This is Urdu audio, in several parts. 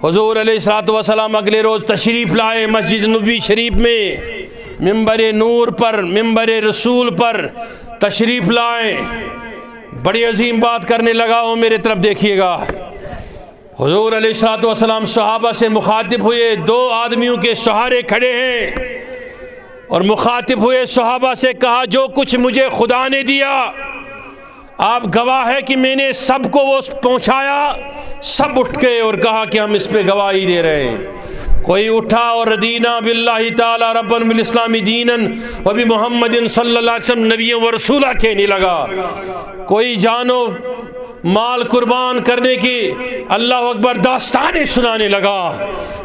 حضور علیہ الصلوۃ والسلام اگلے روز تشریف لائے مسجد نبوی شریف میں، منبر نور پر، منبر رسول پر تشریف لائے، بڑی عظیم بات کرنے لگا ہوں، میرے طرف دیکھیے گا۔ حضور علیہ الصلوۃ والسلام صحابہ سے مخاطب ہوئے، دو آدمیوں کے سہارے کھڑے ہیں، اور مخاطب ہوئے صحابہ سے کہا جو کچھ مجھے خدا نے دیا آپ گواہ ہے کہ میں نے سب کو وہ پہنچایا۔ سب اٹھ گئے اور کہا کہ ہم اس پہ گواہی دے رہے ہیں۔ کوئی اٹھا اور ردینا باللہ تعالی ربا بالاسلام دینا وبمحمد صلی اللہ علیہ وسلم نبی و رسولہ کہنے لگا۔ کوئی جانو مال قربان کرنے کی اللہ اکبر داستانیں سنانے لگا،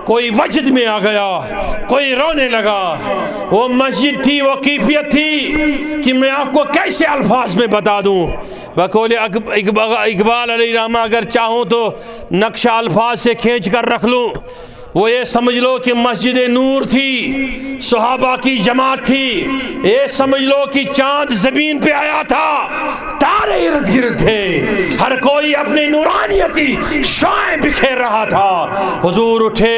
کوئی وجد میں آ گیا، کوئی رونے لگا۔ وہ مسجد تھی، وہ کیفیت تھی کہ میں آپ کو کیسے الفاظ میں بتا دوں۔ بقول اقبال علیہ رحمہ اگر چاہوں تو نقشہ الفاظ سے کھینچ کر رکھ لوں۔ وہ یہ سمجھ لو کہ مسجد نور تھی، صحابہ کی جماعت تھی، یہ سمجھ لو کہ چاند زمین پہ آیا تھا، تارے ارد گرد تھے، ہر کوئی اپنی نورانیتی شعائیں بکھیر رہا تھا۔ حضور اٹھے،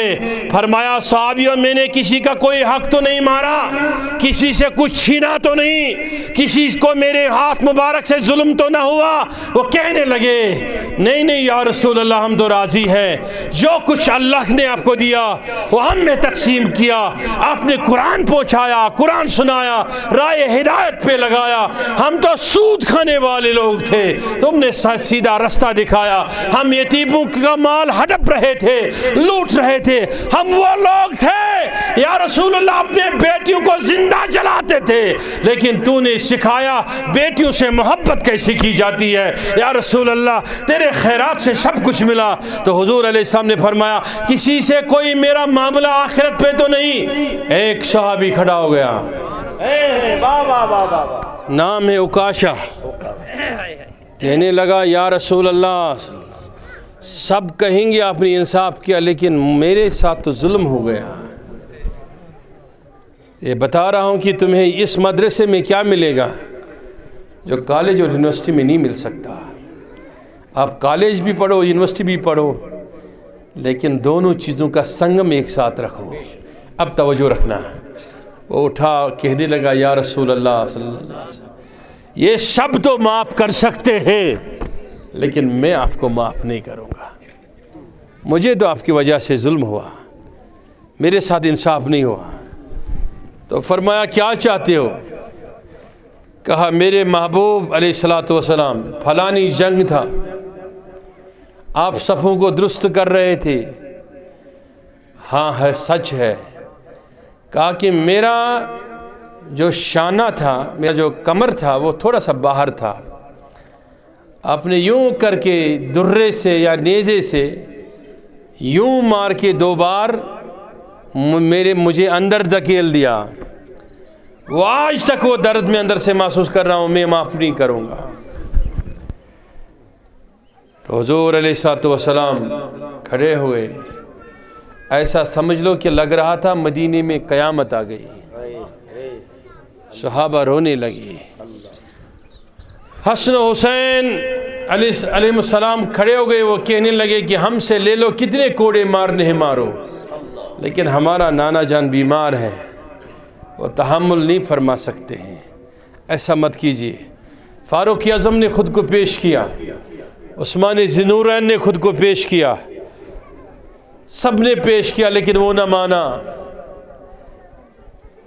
فرمایا صحابیوں میں نے کسی کا کوئی حق تو نہیں مارا، کسی سے کچھ چھینا تو نہیں، کسی کو میرے ہاتھ مبارک سے ظلم تو نہ ہوا۔ وہ کہنے لگے نہیں نہیں یا رسول اللہ ہم تو راضی ہیں، جو کچھ اللہ نے آپ کو دیا وہ ہم نے تقسیم کیا، آپ نے قرآن پہنچایا، قرآن سنایا، رائے ہدایت پہ لگایا، ہم تو سود کھانے والے لوگ تھے، تم نے سیدھا رستہ دکھایا، ہم یتیموں کا مال ہڑپ رہے تھے، لوٹ رہے تھے، ہم وہ لوگ تھے یا رسول اللہ اپنے بیٹیوں کو زندہ جلاتے تھے، لیکن تو نے سکھایا بیٹیوں سے محبت کیسے کی جاتی ہے یا رسول اللہ، تیرے خیرات سے سب کچھ ملا۔ تو حضور علیہ السلام نے فرمایا کسی سے کوئی میرا معاملہ آخرت پہ تو نہیں۔ ایک صحابی کھڑا ہو گیا، نام ہے عکاشہ، کہنے لگا یا رسول اللہ سب کہیں گے آپ نے انصاف کیا لیکن میرے ساتھ تو ظلم ہو گیا۔ یہ بتا رہا ہوں کہ تمہیں اس مدرسے میں کیا ملے گا جو کالج اور یونیورسٹی میں نہیں مل سکتا۔ آپ کالج بھی پڑھو، یونیورسٹی بھی پڑھو، لیکن دونوں چیزوں کا سنگم ایک ساتھ رکھو۔ اب توجہ رکھنا۔ وہ اٹھا کہنے لگا یا رسول اللہ صلی اللہ علیہ وسلم یہ سب تو معاف کر سکتے ہیں لیکن میں آپ کو معاف نہیں کروں گا، مجھے تو آپ کی وجہ سے ظلم ہوا، میرے ساتھ انصاف نہیں ہوا۔ تو فرمایا کیا چاہتے ہو؟ کہا میرے محبوب علیہ الصلوۃ والسلام فلانی جنگ تھا، آپ صفوں کو درست کر رہے تھے۔ ہاں ہے، سچ ہے۔ کہا کہ میرا جو شانہ تھا، میرا جو کمر تھا وہ تھوڑا سا باہر تھا، آپ نے یوں کر کے درے سے یا نیزے سے یوں مار کے 2 بار مجھے اندر دھکیل دیا، وہ آج تک وہ درد میں اندر سے محسوس کر رہا ہوں، میں معاف نہیں کروں گا۔ تو حضور علیہ الصلوۃ والسلام کھڑے ہوئے، ایسا سمجھ لو کہ لگ رہا تھا مدینے میں قیامت آ گئی۔ صحابہ رونے لگے، حسن و حسین علیہ السلام کھڑے ہو گئے، وہ کہنے لگے کہ ہم سے لے لو کتنے کوڑے مارنے ہیں مارو، لیکن ہمارا نانا جان بیمار ہے، وہ تحمل نہیں فرما سکتے ہیں، ایسا مت کیجیے۔ فاروق اعظم نے خود کو پیش کیا، عثمان ذی-النورین نے خود کو پیش کیا، سب نے پیش کیا لیکن وہ نہ مانا۔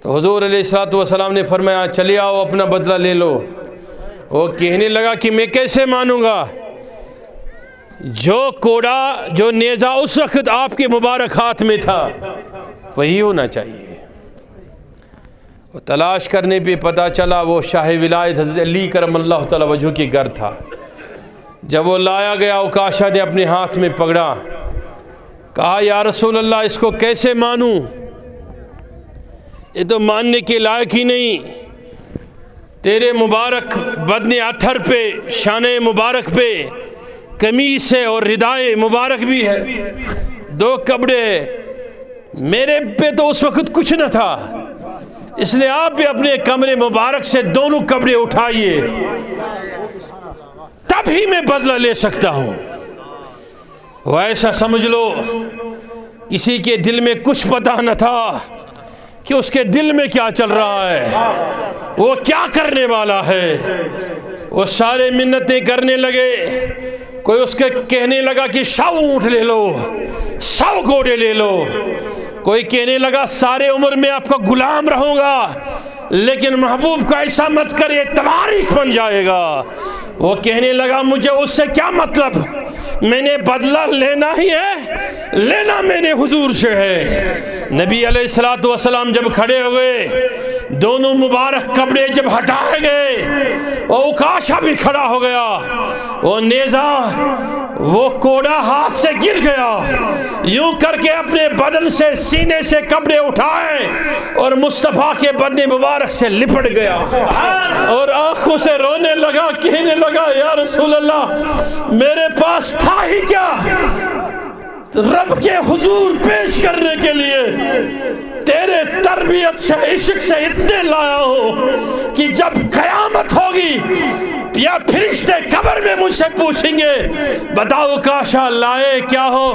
تو حضور علیہ الصلوۃ والسلام نے فرمایا چلے آؤ اپنا بدلہ لے لو۔ وہ کہنے لگا کہ میں کیسے مانوں گا، جو کوڑا جو نیزہ اس وقت آپ کے مبارک ہاتھ میں تھا وہی ہونا چاہیے۔ وہ تلاش کرنے پہ پتہ چلا وہ شاہ ولایت حضرت علی کرم اللہ تعالی وجہ کے گھر تھا۔ جب وہ لایا گیا عکاشہ نے اپنے ہاتھ میں پکڑا، کہا یا رسول اللہ اس کو کیسے مانوں، یہ تو ماننے کے لائق ہی نہیں، تیرے مبارک بدن اتھر پہ، شان مبارک پہ قمیص ہے اور ردائے مبارک بھی ہے، 2 کپڑے ہیں، میرے پہ تو اس وقت کچھ نہ تھا، اس لیے آپ بھی اپنے کمرے مبارک سے دونوں کپڑے اٹھائیے، تب ہی میں بدلہ لے سکتا ہوں۔ وہ ایسا سمجھ لو کسی کے دل میں کچھ پتہ نہ تھا کہ اس کے دل میں کیا چل رہا ہے، وہ کیا کرنے والا ہے۔ وہ سارے منتیں کرنے لگے، کوئی اس کے کہنے لگا کہ 100 اونٹ لے لو، 100 گھوڑے لے لو، کوئی کہنے لگا سارے عمر میں آپ کا غلام رہوں گا، لیکن محبوب کا ایسا مت کر، یہ تواریخ بن جائے گا۔ وہ کہنے لگا مجھے اس سے کیا مطلب، میں نے بدلہ لینا ہی ہے، لینا میں نے حضور سے ہے۔ نبی علیہ السلام جب کھڑے ہوئے، دونوں مبارک کپڑے جب ہٹائے گئے، وہ اکاشا بھی کھڑا ہو گیا، وہ نیزہ، وہ کوڑا ہاتھ سے گر گیا، یوں کر کے اپنے بدن سے، سینے سے کپڑے اٹھائے اور مصطفیٰ کے بدن مبارک سے لپٹ گیا اور آنکھوں سے رونے لگا، کہنے لگا یا رسول اللہ میرے پاس تھا ہی کیا، رب کے حضور پیش کرنے کے لیے تیرے تربیت سے، عشق سے اتنے لایا ہوں کہ جب قیامت ہوگی یا فرشتے قبر میں مجھ سے پوچھیں گے بتاؤ کاشا لائے کیا ہو،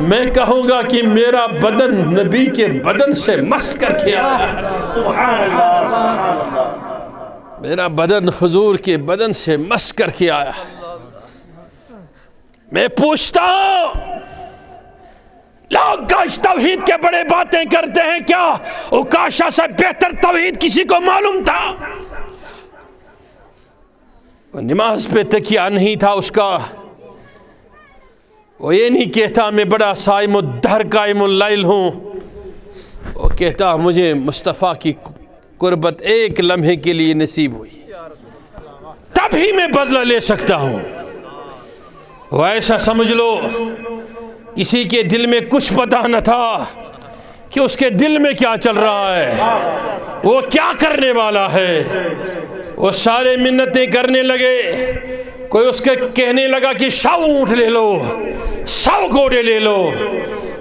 میں کہوں گا کہ میرا بدن نبی کے بدن سے مست کر کے آیا، سبحان اللہ سبحان اللہ، میرا بدن حضور کے بدن سے مست کر کے آیا۔ میں پوچھتا ہوں لوگ کاش توحید کے بڑے باتیں کرتے ہیں، کیا اکاشا سے بہتر توحید کسی کو معلوم تھا؟ وہ نماز پہ تکیہ نہیں تھا اس کا، وہ یہ نہیں کہتا میں بڑا صائم الدہر قائم اللیل ہوں، وہ کہتا مجھے مصطفیٰ کی قربت ایک لمحے کے لیے نصیب ہوئی، تبھی میں بدلہ لے سکتا ہوں۔ وہ ایسا سمجھ لو کسی کے دل میں کچھ پتہ نہ تھا کہ اس کے دل میں کیا چل رہا ہے، وہ کیا کرنے والا ہے۔ وہ سارے منتیں کرنے لگے، کوئی اس کے کہنے لگا کہ 100 اونٹ لے لو، 100 گھوڑے لے لو،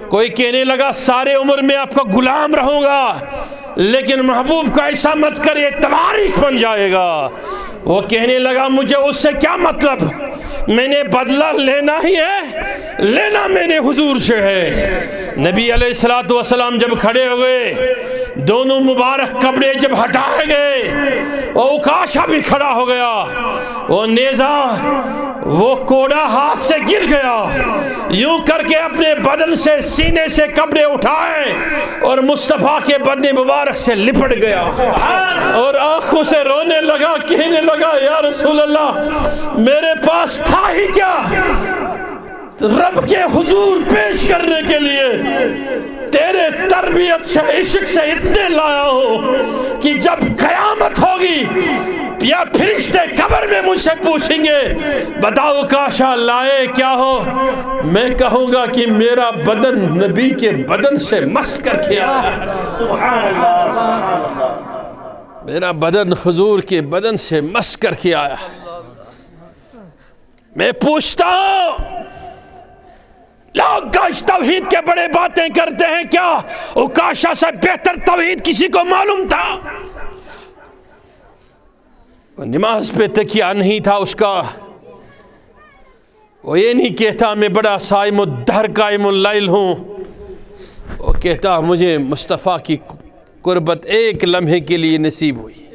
کوئی کہنے لگا سارے عمر میں آپ کا غلام رہوں گا، لیکن محبوب کا ایسا مت کر، یہ تواریخ بن جائے گا۔ وہ کہنے لگا مجھے اس سے کیا مطلب، میں نے بدلہ لینا ہی ہے، لینا میں نے حضور سے ہے۔ نبی علیہ السلام جب کھڑے ہوئے، دونوں مبارک کپڑے جب ہٹائے گئے، وہ اکاشا بھی کھڑا ہو گیا، وہ نیزہ، وہ کوڑا ہاتھ سے گر گیا، یوں کر کے اپنے بدن سے، سینے سے کپڑے اٹھائے اور مصطفیٰ کے بدن مبارک سے لپٹ گیا اور آنکھوں سے رونے لگا، کہنے لگا یا رسول اللہ میرے پاس تھا ہی کیا، رب کے حضور پیش کرنے کے لیے تیرے تربیت سے، عشق سے اتنے لایا ہوں کہ جب قیامت ہوگی یا فرشتے قبر میں مجھ سے پوچھیں گے بتاؤ کاشا لائے کیا ہو، میں کہوں گا کہ میرا بدن نبی کے بدن سے مست کر کے آیا، سبحان اللہ سبحان اللہ، میرا بدن حضور کے بدن سے مست کر کے آیا۔ میں پوچھتا ہوں لوگ کاش توحید کے بڑے باتیں کرتے ہیں، کیا اکاشا سے بہتر توحید کسی کو معلوم تھا؟ وہ نماز پہ تکیہ نہیں تھا اس کا، وہ یہ نہیں کہتا میں بڑا صائم الدہر قائم اللیل ہوں، وہ کہتا مجھے مصطفیٰ کی قربت ایک لمحے کے لیے نصیب ہوئی۔